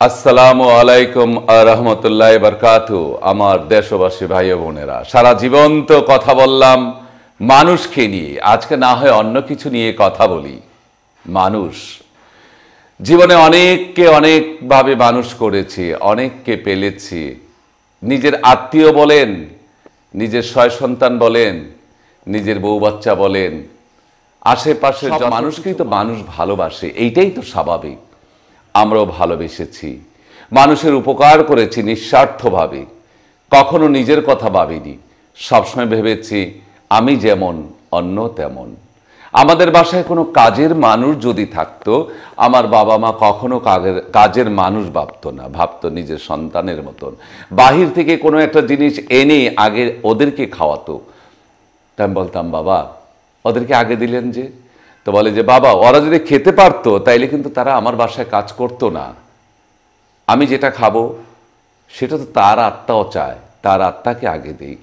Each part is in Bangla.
আসসালামু আলাইকুম রহমতুল্লাহ বরকাতু। আমার দেশবাসী ভাই বোনেরা, সারা জীবন তো কথা বললাম মানুষকে নিয়ে, আজকে না হয় অন্য কিছু নিয়ে কথা বলি। মানুষ জীবনে অনেককে অনেকভাবে মানুষ করেছি, অনেককে পেলেছি। নিজের আত্মীয় বলেন, নিজের ছয় সন্তান বলেন, নিজের বউ বাচ্চা বলেন, আশেপাশে মানুষকেই তো মানুষ ভালোবাসে, এইটাই তো স্বাভাবিক। আমরাও ভালোবেসেছি, মানুষের উপকার করেছি নিঃস্বার্থভাবে, কখনো নিজের কথা ভাবিনি। সবসময় ভেবেছি আমি যেমন অন্য তেমন। আমাদের বাসায় কোনো কাজের মানুষ যদি থাকতো, আমার বাবা মা কখনো কাজের মানুষ ভাবতো না, ভাবতো নিজের সন্তানের মতন। বাহির থেকে কোনো একটা জিনিস এনে আগে ওদেরকে খাওয়াতো। তাই আমি বলতাম, বাবা ওদেরকে আগে দিলেন যে? তো বলে যে, বাবা ওরা যদি খেতে পারতো তাইলে কিন্তু তারা আমার বাসায় কাজ করতো না। আমি যেটা খাবো সেটা তো তার আত্মাও চায়, তার আত্মাকে আগে দেই।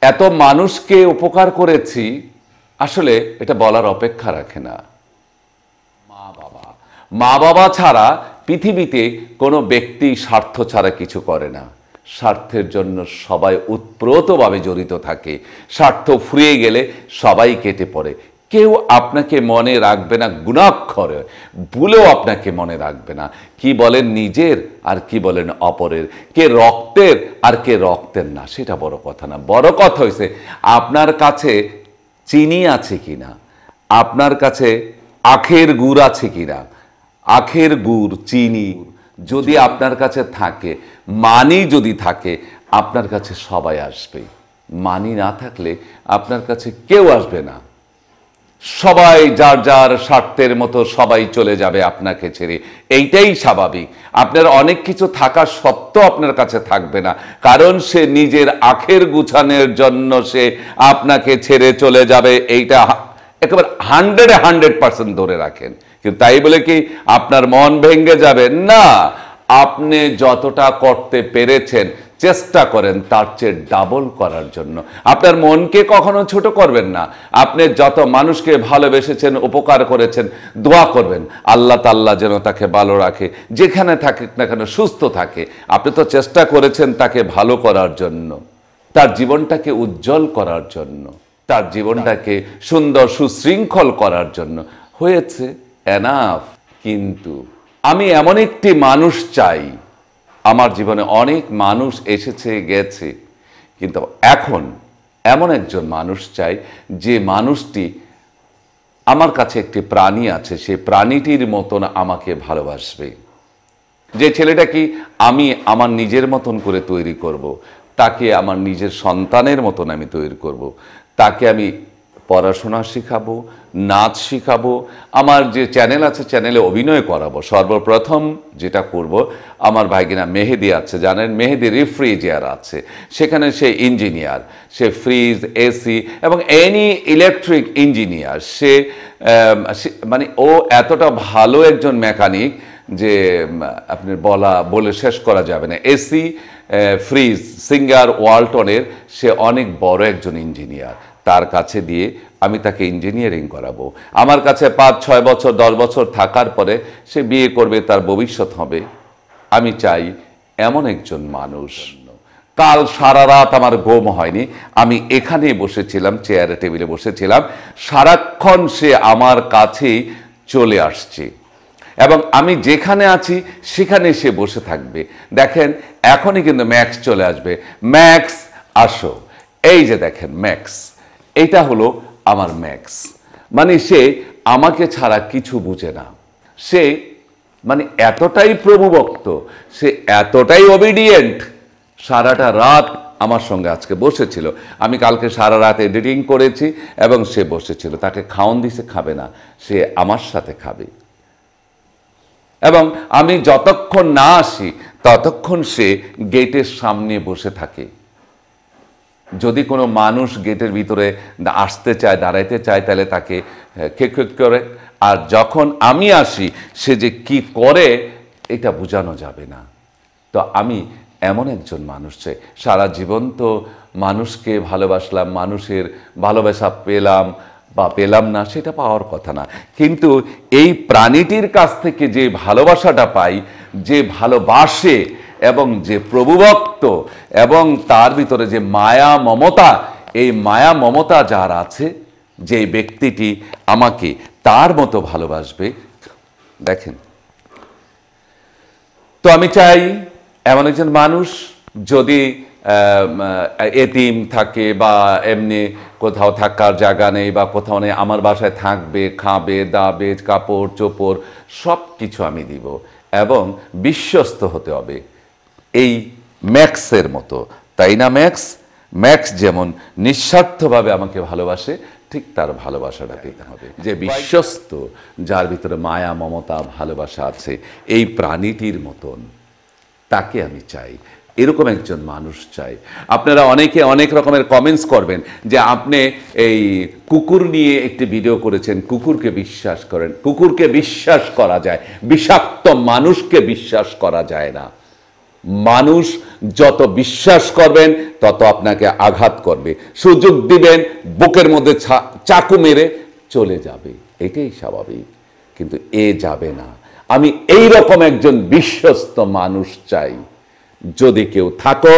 এত মানুষকে উপকার করেছি, আসলে এটা বলার অপেক্ষা রাখে না। মা বাবা ছাড়া পৃথিবীতে কোনো ব্যক্তি স্বার্থ ছাড়া কিছু করে না। স্বার্থের জন্য সবাই ওতপ্রোতভাবে জড়িত থাকে। স্বার্থ ফুরিয়ে গেলে সবাই কেটে পড়ে। কেউ আপনাকে মনে রাখবে না গুণাক্ষরে, ভুলেও আপনাকে মনে রাখবে না। কি বলেন নিজের আর কি বলেন অপরের, কে রক্তের আর কে রক্তের না, সেটা বড় কথা না। বড় কথা হয়েছে আপনার কাছে চিনি আছে কিনা, আপনার কাছে আখের গুড় আছে কিনা। আখের গুড়, চিনি যদি আপনার কাছে থাকে, মানি যদি থাকে, আপনার কাছে সবাই আসবে। মানি না থাকলে আপনার কাছে কেউ আসবে না। সবাই যার যার স্বার্থের মতো সবাই চলে যাবে আপনাকে ছেড়ে, এইটাই স্বাভাবিক। আপনার অনেক কিছু থাকা সত্ত্বেও আপনার কাছে থাকবে না, কারণ সে নিজের আখের গুছানোর জন্য সে আপনাকে ছেড়ে চলে যাবে। এইটা একেবারে 100% ধরে রাখেন। কিন্তু তাই বলে কি আপনার মন ভেঙে যাবে? না, আপনি যতটা করতে পেরেছেন চেষ্টা করেন তার চেয়ে ডাবল করার জন্য। আপনার মনকে কখনো ছোট করবেন না। আপনি যত মানুষকে ভালোবেসেছেন, উপকার করেছেন, দোয়া করবেন আল্লাহ তাআলা যেন তাকে ভালো রাখে, যেখানে থাকে না কেন সুস্থ থাকে। আপনি তো চেষ্টা করেছেন তাকে ভালো করার জন্য, তার জীবনটাকে উজ্জ্বল করার জন্য, তার জীবনটাকে সুন্দর সুশৃঙ্খল করার জন্য। হয়েছে, এনাফ। কিন্তু আমি এমন একটি মানুষ চাই, আমার জীবনে অনেক মানুষ এসেছে গেছে, কিন্তু এখন এমন একজন মানুষ চাই যে মানুষটি আমার কাছে একটি প্রাণী আছে, সেই প্রাণীটির মতন আমাকে ভালোবাসবে। যে ছেলেটা কি আমি আমার নিজের মতন করে তৈরি করব, তাকে আমার নিজের সন্তানের মতন আমি তৈরি করব, তাকে আমি পড়াশোনা শিখাবো, নাচ শিখাবো, আমার যে চ্যানেল আছে চ্যানেলে অভিনয় করাবো। সর্বপ্রথম যেটা করব, আমার ভাইগিনা মেহেদি আছে, জানেন মেহেদি রেফ্রিজারেটর আছে, সেখানে সে ইঞ্জিনিয়ার, সে ফ্রিজ, এসি এবং এনি ইলেকট্রিক ইঞ্জিনিয়ার। সে মানে ও এতটা ভালো একজন মেকানিক যে আপনি বলে শেষ করা যাবে না। এসি, ফ্রিজ, সিঙ্গার ওয়ালটনের সে অনেক বড় একজন ইঞ্জিনিয়ার। তার কাছে দিয়ে আমি তাকে ইঞ্জিনিয়ারিং করাবো। আমার কাছে 5-6 বছর 10 বছর থাকার পরে সে বিয়ে করবে, তার ভবিষ্যৎ হবে। আমি চাই এমন একজন মানুষ। কাল সারা রাত আমার ঘুম হয়নি, আমি এখানে বসেছিলাম, চেয়ারে টেবিলে বসেছিলাম, সারাক্ষণ সে আমার কাছেই চলে আসছে এবং আমি যেখানে আছি সেখানে সে বসে থাকবে। দেখেন এখনই কিন্তু ম্যাক্স চলে আসবে, ম্যাক্স আসো। এই যে দেখেন ম্যাক্স, এটা হলো আমার ম্যাক্স। মানে সে আমাকে ছাড়া কিছু বুঝে না। সে মানে এতটাই প্রভুভক্ত, সে এতটাই ওবিডিয়েন্ট, সারাটা রাত আমার সঙ্গে আজকে বসেছিল। আমি কালকে সারা রাত এডিটিং করেছি এবং সে বসেছিল। তাকে খাওয়ান দিছে, খাবে না, সে আমার সাথে খাবে। এবং আমি যতক্ষণ না আসি ততক্ষণ সে গেটের সামনে বসে থাকে। যদি কোনো মানুষ গেটের ভিতরে আসতে চায়, দাঁড়াইতে চায়, তাহলে তাকে খেক করে। আর যখন আমি আসি সে যে কি করে এটা বোঝানো যাবে না। তো আমি এমন একজন মানুষ চাই। সারা জীবন তো মানুষকে ভালোবাসলাম, মানুষের ভালোবাসা পেলাম, বা পেলাম না, সেটা পাওয়ার কথা না। কিন্তু এই প্রাণীটির কাছ থেকে যে ভালোবাসাটা পাই, যে ভালোবাসে এবং যে প্রভুভক্ত এবং তার ভিতরে যে মায়া মমতা, এই মায়া মমতা যার আছে, যে ব্যক্তিটি আমাকে তার মতো ভালোবাসবে, দেখেন। তো আমি চাই এমন একজন মানুষ, যদি এতিম থাকে বা এমনি কোথাও থাকার জায়গা নেই বা কোথাও নেই, আমার বাসায় থাকবে, খাবে, দাবে, কাপড় চোপড় সব কিছু আমি দিব, এবং বিশ্বস্ত হতে হবে এই ম্যাক্সের মতো, তাই না? ম্যাক্স যেমন নিঃস্বার্থভাবে আমাকে ভালোবাসে, ঠিক তার ভালোবাসাটা পেতে হবে। যে বিশ্বস্ত, যার ভিতরে মায়া মমতা ভালোবাসা আছে, এই প্রাণীটির মতন তাকে আমি চাই, এরকম একজন মানুষ চাই। আপনারা অনেকে অনেক রকমের কমেন্টস করবেন যে আপনি এই কুকুর নিয়ে একটি ভিডিও করেছেন, কুকুরকে বিশ্বাস করেন। কুকুরকে বিশ্বাস করা যায়, বিষাক্ত মানুষকে বিশ্বাস করা যায় না। মানুষ যত বিশ্বাস করবেন তত আপনাকে আঘাত করবে, সুযোগ দিবেন বুকের মধ্যে চাকু মেরে চলে যাবে, এটাই স্বাভাবিক। কিন্তু এ যাবে না। আমি এই রকম একজন বিশ্বস্ত মানুষ চাই। যদি কেউ থাকো,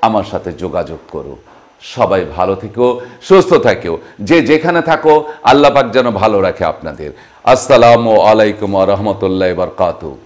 আমার সাথে যোগাযোগ করো। সবাই ভালো থেকো, সুস্থ থাকো, যে যেখানে থাকো, আল্লাহ পাক যেন ভালো রাখে আপনাদের। আসসালামু আলাইকুম ওয়া রাহমাতুল্লাহি ওয়া বারাকাতুহু।